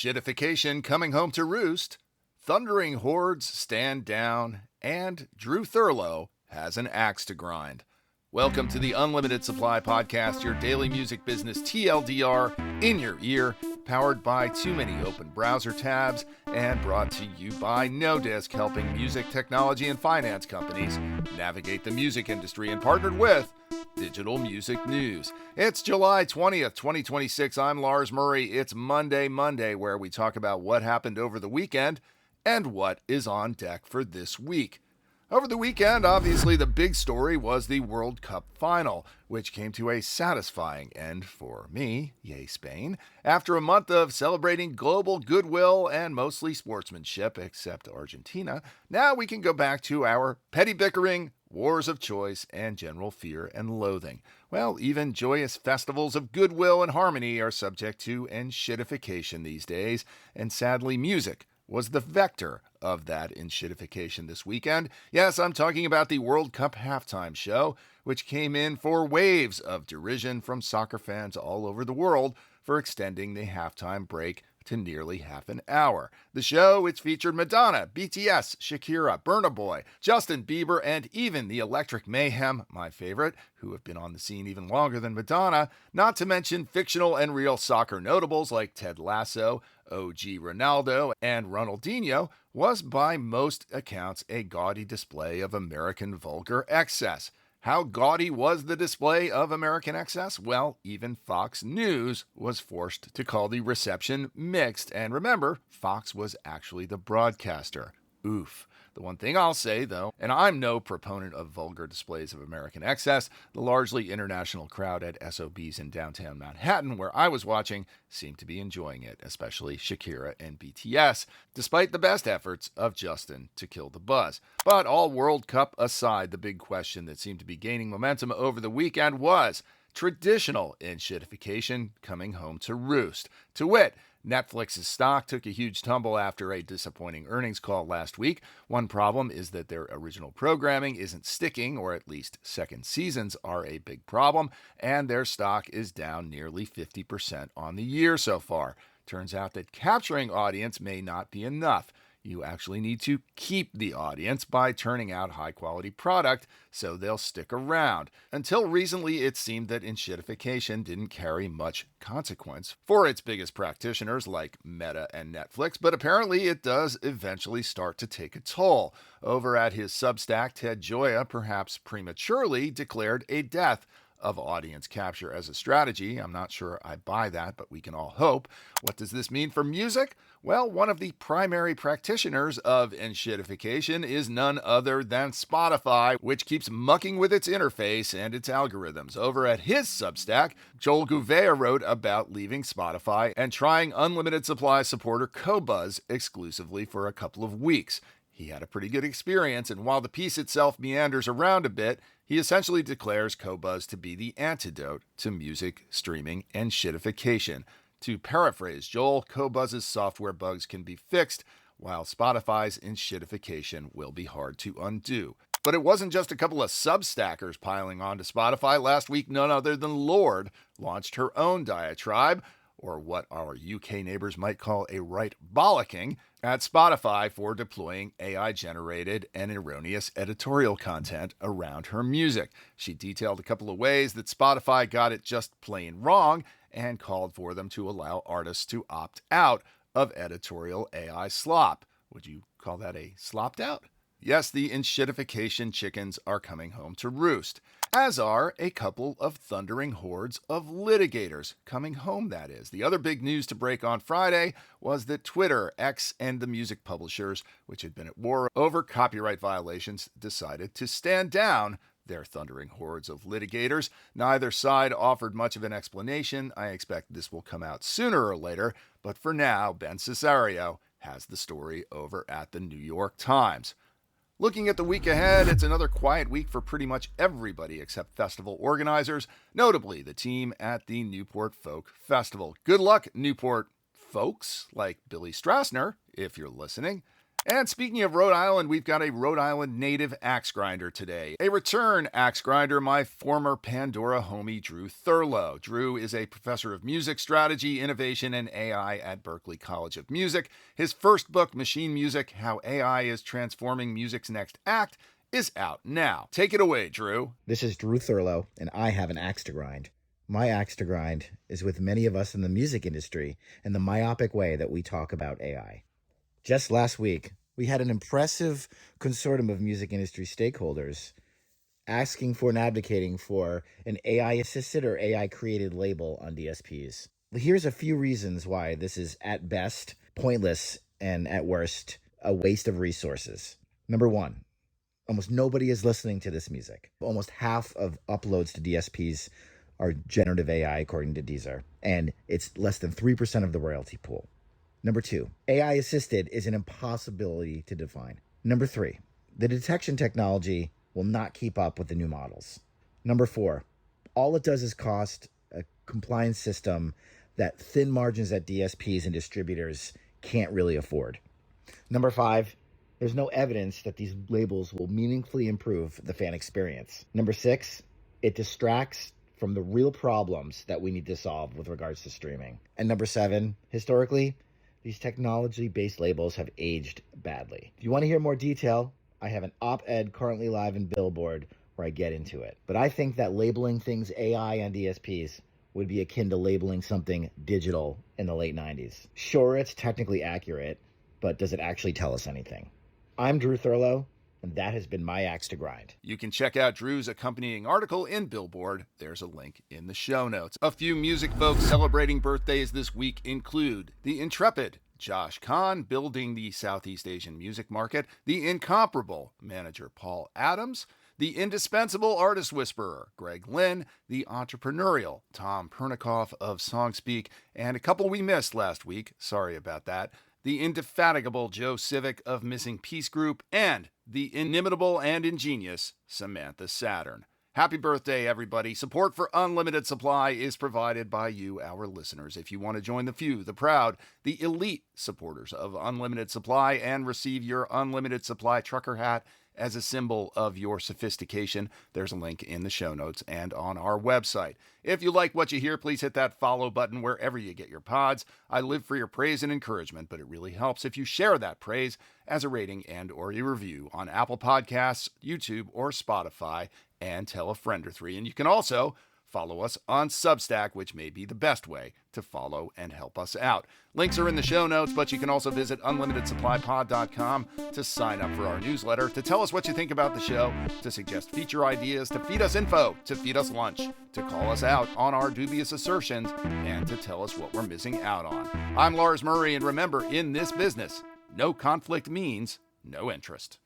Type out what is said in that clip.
Enshittification coming home to roost, thundering hordes stand down, and Drew Thurlow has an axe to grind. Welcome to the Unlimited Supply Podcast, your daily music business TLDR in your ear, powered by too many open browser tabs, and brought to you by NoDisc, helping music technology and finance companies navigate the music industry, and partnered with Digital Music News. It's July 20th, 2026. I'm Lars Murray. It's Monday, where we talk about what happened over the weekend and what is on deck for this week. Over the weekend, obviously, the big story was the World Cup final, which came to a satisfying end for me, yay Spain, after a month of celebrating global goodwill and mostly sportsmanship, except Argentina. Now we can go back to our petty bickering, wars of choice, and general fear and loathing. Well, even joyous festivals of goodwill and harmony are subject to enshittification these days, and sadly, music was the vector of that enshittification this weekend. Yes, I'm talking about the World Cup halftime show, which came in for waves of derision from soccer fans all over the world for extending the halftime break to nearly half an hour. The show, which featured Madonna, BTS, Shakira, Burna Boy, Justin Bieber, and even the Electric Mayhem, my favorite, who have been on the scene even longer than Madonna, not to mention fictional and real soccer notables like Ted Lasso, OG Ronaldo, and Ronaldinho, was by most accounts a gaudy display of American vulgar excess. How gaudy was the display of American excess? Well, even Fox News was forced to call the reception mixed. And remember, Fox was actually the broadcaster. Oof. The one thing I'll say, though, and I'm no proponent of vulgar displays of American excess, the largely international crowd at SOBs in downtown Manhattan, where I was watching, seemed to be enjoying it, especially Shakira and BTS, despite the best efforts of Justin to kill the buzz. But all World Cup aside, the big question that seemed to be gaining momentum over the weekend was traditional enshittification coming home to roost. To wit, Netflix's stock took a huge tumble after a disappointing earnings call last week. One problem is that their original programming isn't sticking, or at least second seasons are a big problem, and their stock is down nearly 50% on the year so far. Turns out that capturing audience may not be enough. You actually need to keep the audience by turning out high-quality product so they'll stick around. Until recently, it seemed that enshittification didn't carry much consequence for its biggest practitioners like Meta and Netflix, but apparently it does eventually start to take a toll. Over at his Substack, Ted Gioia, perhaps prematurely, declared a death of audience capture as a strategy. I'm not sure I buy that, but we can all hope. What does this mean for music? Well, one of the primary practitioners of enshittification is none other than Spotify, which keeps mucking with its interface and its algorithms. Over at his Substack, Joel Gouveia wrote about leaving Spotify and trying unlimited supply supporter Qobuz exclusively for a couple of weeks. He had a pretty good experience, and while the piece itself meanders around a bit, he essentially declares Qobuz to be the antidote to music streaming enshittification. To paraphrase Joel, Qobuz's software bugs can be fixed, while Spotify's enshittification will be hard to undo. But it wasn't just a couple of Substackers piling onto Spotify. Last week, none other than Lorde launched her own diatribe, or what our UK neighbors might call a right bollocking, at Spotify for deploying AI-generated and erroneous editorial content around her music. She detailed a couple of ways that Spotify got it just plain wrong and called for them to allow artists to opt out of editorial AI slop. Would you call that a slopped out? Yes, the enshittification chickens are coming home to roost, as are a couple of thundering hordes of litigators coming home, that is. The other big news to break on Friday was that Twitter, X, and the music publishers, which had been at war over copyright violations, decided to stand down their thundering hordes of litigators. Neither side offered much of an explanation. I expect this will come out sooner or later, but for now, Ben Sisario has the story over at the New York Times. Looking at the week ahead, it's another quiet week for pretty much everybody except festival organizers, notably the team at the Newport Folk Festival. Good luck, Newport folks, like Billy Strassner, if you're listening. And speaking of Rhode Island, we've got a Rhode Island native axe grinder today. A return axe grinder, my former Pandora homie, Drew Thurlow. Drew is a professor of music strategy, innovation, and AI at Berklee College of Music. His first book, Machine Music: How AI is Transforming Music's Next Act, is out now. Take it away, Drew. This is Drew Thurlow, and I have an axe to grind. My axe to grind is with many of us in the music industry and the myopic way that we talk about AI. Just last week, we had an impressive consortium of music industry stakeholders asking for and advocating for an AI-assisted or AI-created label on DSPs. Here's a few reasons why this is, at best, pointless and, at worst, a waste of resources. Number one, almost nobody is listening to this music. Almost half of uploads to DSPs are generative AI, according to Deezer, and it's less than 3% of the royalty pool. Number two, AI assisted is an impossibility to define. Number three, the detection technology will not keep up with the new models. Number four, all it does is cost a compliance system that thin margins at DSPs and distributors can't really afford. Number five, there's no evidence that these labels will meaningfully improve the fan experience. Number six, it distracts from the real problems that we need to solve with regards to streaming. And number seven, historically, these technology-based labels have aged badly. If you want to hear more detail, I have an op-ed currently live in Billboard where I get into it. But I think that labeling things AI on DSPs would be akin to labeling something digital in the late 90s. Sure, it's technically accurate, but does it actually tell us anything? I'm Drew Thurlow, and that has been my axe to grind. You can check out Drew's accompanying article in Billboard. There's a link in the show notes. A few music folks celebrating birthdays this week include the intrepid Josh Kahn, building the Southeast Asian music market, the incomparable manager Paul Adams, the indispensable artist whisperer Greg Linn, the entrepreneurial Tom Pernikoff of Songspeak, and a couple we missed last week, sorry about that, the indefatigable Joe Sivick of Missing Piece Group, and the inimitable and ingenious Samantha Saturn. Happy birthday, everybody. Support for Unlimited Supply is provided by you, our listeners. If you want to join the few, the proud, the elite supporters of Unlimited Supply and receive your Unlimited Supply trucker hat as a symbol of your sophistication, there's a link in the show notes and on our website. If you like what you hear, please hit that follow button wherever you get your pods. I live for your praise and encouragement, but it really helps if you share that praise as a rating and or a review on Apple Podcasts, YouTube, or Spotify, and tell a friend or three. And you can also follow us on Substack, which may be the best way to follow and help us out. Links are in the show notes, but you can also visit unlimitedsupplypod.com to sign up for our newsletter, to tell us what you think about the show, to suggest feature ideas, to feed us info, to feed us lunch, to call us out on our dubious assertions, and to tell us what we're missing out on. I'm Lars Murray, and remember, in this business, no conflict means no interest.